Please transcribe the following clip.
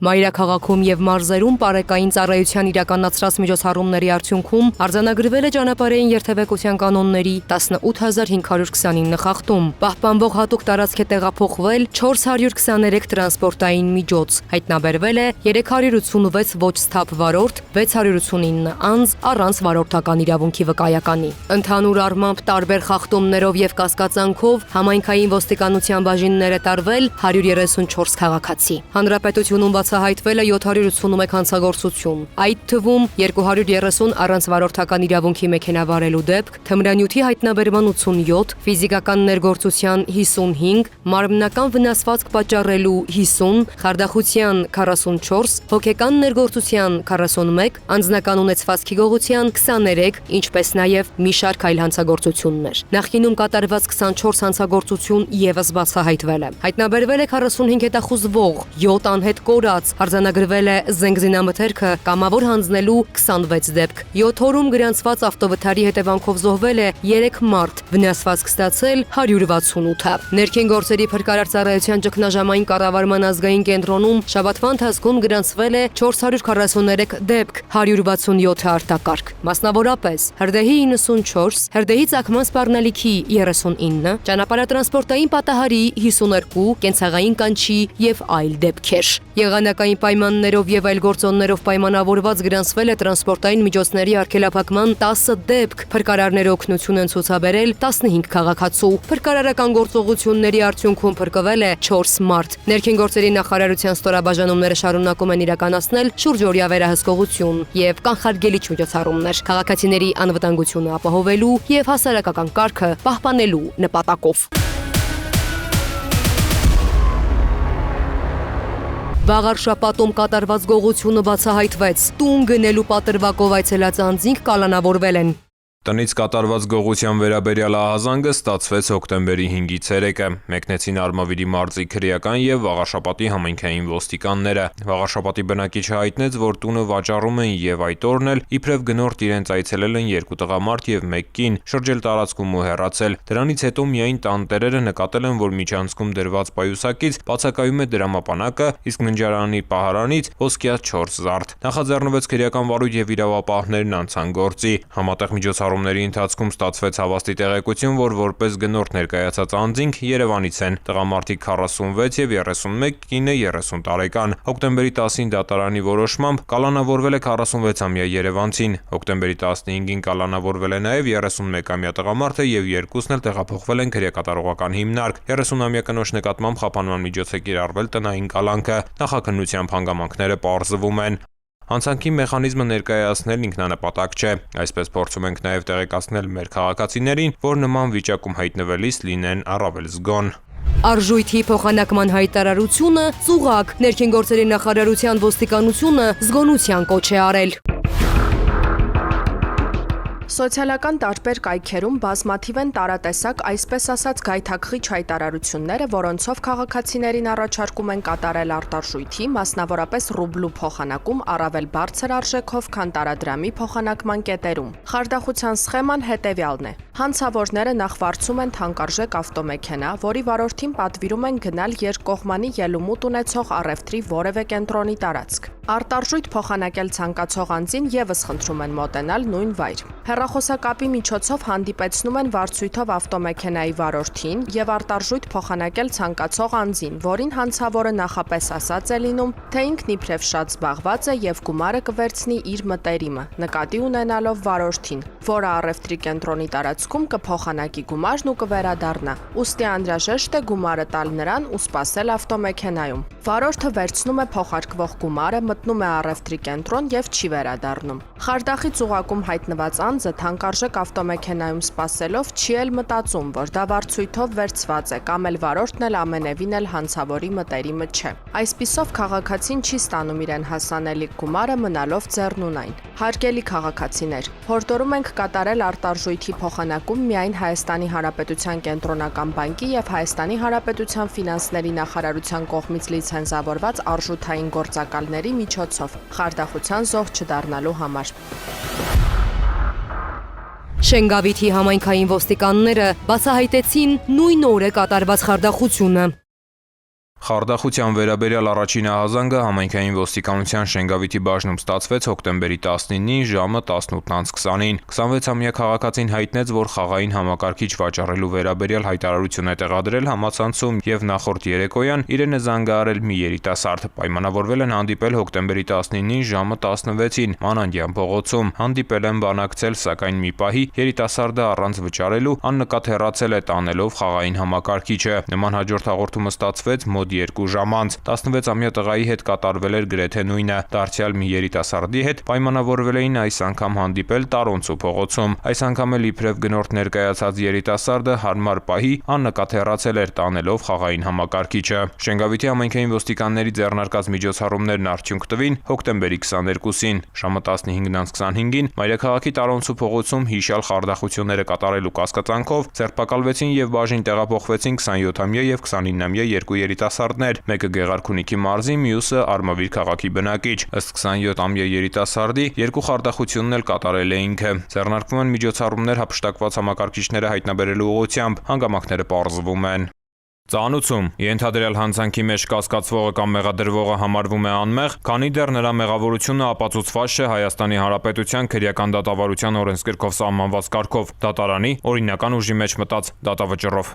Մայրաքաղաքում եւ մարզերում պարեկային ծառայության իրականացրած միջոցառումների արդյունքում արձանագրվել է ճանապարհային երթևեկության կանոնների 18529 խախտում։ Պահպանվող հատուկ տարածք է տեղափոխվել 423 տրանսպորտային միջոց։ Հայտնաբերվել է 386 ոչ սթափ վարորդ, 689 անձ առանց վարորդական իրավունքի վկայականի։ Ընդհանուր առմամբ տարբեր խախտումներով եւ կասկածանքով համայնքային ոստիկանության բաժիններ է տարվել 134 քաղաքացի։ Հանրապետությունում բացահայտվել է 781 հանցագործություն, այդ թվում 230 առանց վարորդական իրավունքի մեքենա վարելու դեպք, թմրանյութի հայտնաբերման 87, ֆիզիկական ներգործության 55, մարմնական վնասվածք պատճառելու 50, խարդախության 44, հոգեկան ներգործության 41, անձնական ունեցվածքի գողության 23, ինչպես նաև մի շարք այլ հանցագործություններ։ Նախկինում կատարված 24 հանցագործություն եւս բացահայտվել է։ Հայտնաբերվել է 45 հետախուզվող, 7 անհետ կորած, արձանագրվել է զենգզինամթերքը կամավոր հանձնելու 26 դեպք, 7 օրում գրանցված ավտովթարի հետևանքով զոհվել է 3 մարդ, վնասվածք ստացել 168-ը։ Ներքին գործերի փրկարար ծառայության ճգնաժամային կառավարման ազգային կենտրոնում շաբաթվա ընթացքում գրանցվել է 443 դեպք, 167 արտակարգ, մասնավորապես Հրդեհի 94, Հրդեհի ծագման սպառնալիքի 39, ճանապարհատրանսպորտային պատահարի 52, կենցաղային կանչի եւ այլ դեպքեր։ Եղանակային պայմաններով եւ այլ գործոններով պայմանավորված գրանցվել է տրանսպորտային միջոցների արգելափակման 10 դեպք, փրկարարները օգնություն են ցուցաբերել 15 քաղաքացու։ Փրկարարական գործողությունների արդյունքում փրկվել է 4 մարդ։ Ներքին գործերի նախարարության ստորաբաժանումները շարունակում են իրականացնել շուրջօրյա վերահսկողություն եւ կանխարգելիչ միջոցառումներ քաղաքացիների անվտանգությունը ապահովելու եւ հասարակական կարգը պահպանելու նպատակով։ Վաղարշապատում կատարված գողությունը բացահայտվեց։ Տուն գնելու պատրվակով այցելած անձինք կալանավորվել են։ Տնից կատարված գողության վերաբերյալ ահազանգը ստացվեց հոկտեմբերի 5-ից 3-ը։ Մեկնեցին Արմավիրի մարզի քրեական եւ Վաղարշապատի համայնքային ոստիկանները։ Վաղարշապատի բնակիչը հայտնեց, որ տունը վաճառում են եւ այդ օրն էլ իբրև գնորդ իրենց այցելել են 2 տղամարդ եւ 1 կին, շրջել տարածքում ու հեռացել։ Դրանից հետո միայն տանտերերը նկատել են, որ միջանցքում դրված պայուսակից բացակայում է դրամապանակը, իսկ ննջարանի պահարանից ոսկյա 4 զարդ։ Նախաձեռնվեց քրեական վարույթ եւ իրավապահներն անցան գործի։ Համատեղ միջոցառումների ընթացքում ստացվեց հավաստի տեղեկություն, որ որպես գնորդ ներկայացած անձինք Երևանից են։ Տղամարդիկ 46 եւ 31, կինը 30 տարեկան։ Հոկտեմբերի 10-ին դատարանի որոշմամբ կալանավորվել է 46-ամյա երևանցին։ Հոկտեմբերի 15-ին կալանավորվել է նաեւ 31-ամյա տղամարդը եւ երկուսն էլ տեղափոխվել են քրեակատարողական հիմնարկ։ 30-ամյա կնոջ նկատմամբ խափանման միջոց է կիրառվել տնային կալանքը։ Նախաքննությամբ հանգամանքները պարզվում են։ Հանցանքի մեխանիզմը ներկայացնել ինքնանպատակ չէ։ Այսպես փորձում ենք նաև տեղեկացնել մեր քաղաքացիներին, որ նման վիճակում հայտնվելիս լինեն առավել զգոն։ Արժույթի փոխանակման հայտարարությունը ծուղակ, ներքին գործերի նախարարության ոստիկանությունը զգոնության կոչ է արել։ Սոցիալական տարբեր կայքերում բազմաթիվ են տարատեսակ, այսպես ասած, գայթակղիչ հայտարարությունները, որոնցով քաղաքացիներին առաջարկում են կատարել արտարժույթի, մասնավորապես ռուբլու փոխանակում առավել բարձր արժեքով, քան տարադրամի փոխանակման կետերում։ Խարդախության սխեման հետևյալն է. հանցավորները նախ վարձում են թանկարժեք ավտոմեքենա, որի վարորդին պատվիրում են գնալ երկկողմանի ելումուտ ունեցող առևտրի որևէ կենտրոնի տարածք։ Արտարժույթ փոխանակել ցանկացող անձին եւս խնդրում են մոտենալ նույն վայր։ Հեռախոսակապի միջոցով հանդիպեցնում են վարձույթով ավտոմեքենայի վարորդին եւ արտարժույթ փոխանակել ցանկացող անձին, որին հանցավորը նախապես ասած է լինում, թե ինքն իբրև շատ զբաղված է եւ գումարը կվերցնի իր մտերիմը, նկատի ունենալով վարորդին, որը առևտրի կենտրոնի տարածքում կփոխանակի գումարն ու կվերադառնա։ Ուստի անհրաժեշտ է գումարը տալ նրան ու սպասել ավտոմեքենայում։ Վարորդը վերցնում է փոխարկվող գումարը, մտնում է առևտրի կենտրոն եւ չի վերադառնում։ Խարդախի ծուղակում հայտնված անձը թանկարժեք ավտոմեքենայում սպասելով չի էլ մտածում, որ դա վարձույթով վերցված է, կամ էլ վարորդն էլ ամենևին էլ հանցավորի մտերիմը չէ։ Այսպիսով քաղաքացին չի ստանում իրեն հասանելիք գումարը, մնալով ձեռնունայն։ Հարգելի քաղաքացիներ, հորդորում ենք կատարել արտարժույթի փոխանակում միայն Հայաստանի Հանրապետության Կենտրոնական բանկի եւ Հայաստանի Հանրապետության ֆինանսների նախարարության կողմից լիցենզավորված արժութային գործակալների միջոցով, խարդախության զոհ չդառնալու համար։ Շենգավիթի համայնքային ոստիկանները բացահայտեցին նույն օրը կատարված խարդախությունը։ Խարդախության վերաբերյալ առաջին ահազանգը համայնքային ոստիկանության Շենգավիթի բաժնում ստացվեց հոկտեմբերի 19-ին ժամը 18:20-ին։ 26-ամյա քաղաքացին հայտնեց, որ խաղային համակարգիչ վաճառելու վերաբերյալ հայտարարություն է տեղադրել համացանցում եւ նախորդ երեկոյան իրեն է զանգահարել մի երիտասարդ։ Պայմանավորվել են հանդիպել հոկտեմբերի 19-ին ժամը 16-ին Մանանդյան փողոցում։ Հանդիպել են բանակցել, սակայն մի պահի երիտասարդը առանց վճարելու աննկատ հեռացել է տանելով խաղային համակարգիչը։ Նման հաջորդ հաղորդումը ստացվեց մոտ 2 ժամ անց 16-ամյա տղայի հետ կատարվել էր գրեթե նույնը։ Դարձյալ մի երիտասարդի հետ պայմանավորվել էին այս անգամ հանդիպել Տարոնցու փողոցում։ Այս անգամ էլ իբրև գնորդ ներկայացած երիտասարդը հարմար պահի աննկատ հեռացել էր տանելով խաղային համակարգիչը։ Շենգավիթի համայնքային ոստիկանների ձեռնարկած միջոցառումներն արդյունք տվին հոկտեմբերի 22-ին ժամը 15:25-ին մայրաքաղաքի Տարոնցու փողոցում հիշյալ խարդախությունները կատարելու կասկածանքով ձերբակալվեցին եւ բաժին տեղափոխվեցին 27-ամյա եւ 29-ամյա երկու երիտասարդներ, մեկը Գեղարքունիքի մարզի, մյուսը Արմավիր քաղաքի բնակիչ։ Ըստ 27-ամյա երիտասարդի երկու խարդախությունն էլ կատարել է ինքը։ Ձեռնարկվում են միջոցառումներ հափշտակված համակարգիչները հայտնաբերելու ուղղությամբ, հանգամանքները պարզվում են։ Ծանուցում ենթադրյալ հանցանքի մեջ կասկածվողը կամ մեղադրվողը համարվում է անմեղ, քանի դեռ նրա մեղավորությունը ապացուցված չէ Հայաստանի Հանրապետության քրեական դատավարության օրենսգրքով սահմանված կարգով դատարանի օրինական ուժի մեջ մտած դատավճռով։